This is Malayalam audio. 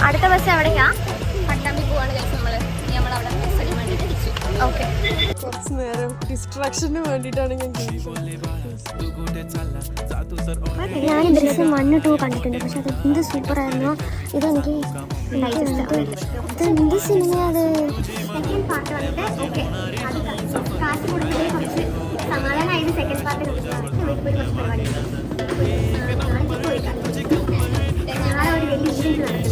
അടുത്ത ബസ് എവിടേക്കാ? പട്ടാമ്പി പോവാണ് കഴിച്ച് നമ്മളവിടെ ബസ് വേണ്ടിയിട്ട് തിരിച്ചു. ഓക്കെ, കുറച്ച് നേരം ഡിസ്ട്രാക്ഷന് വേണ്ടിയിട്ടാണ് ഞാൻ ഞാൻ ദൃശ്യം 1, 2 കണ്ടിട്ടുണ്ട്. പക്ഷെ അത് എന്ത് സൂപ്പറായിരുന്നു. ഇതെനിക്ക് ഇത് എന്ത് സിനിമ അത്. സെക്കൻഡ് പാർട്ട് വന്നിട്ട് ഓക്കെ, അത് കാശ് കൊടുത്തതിൽ കുറച്ച് സമാധാനമായത് സെക്കൻഡ് പാർട്ട് കുറച്ച് പരിപാടി. നാളെ ഒരു വലിയ ഇവന്റ് നടക്കും.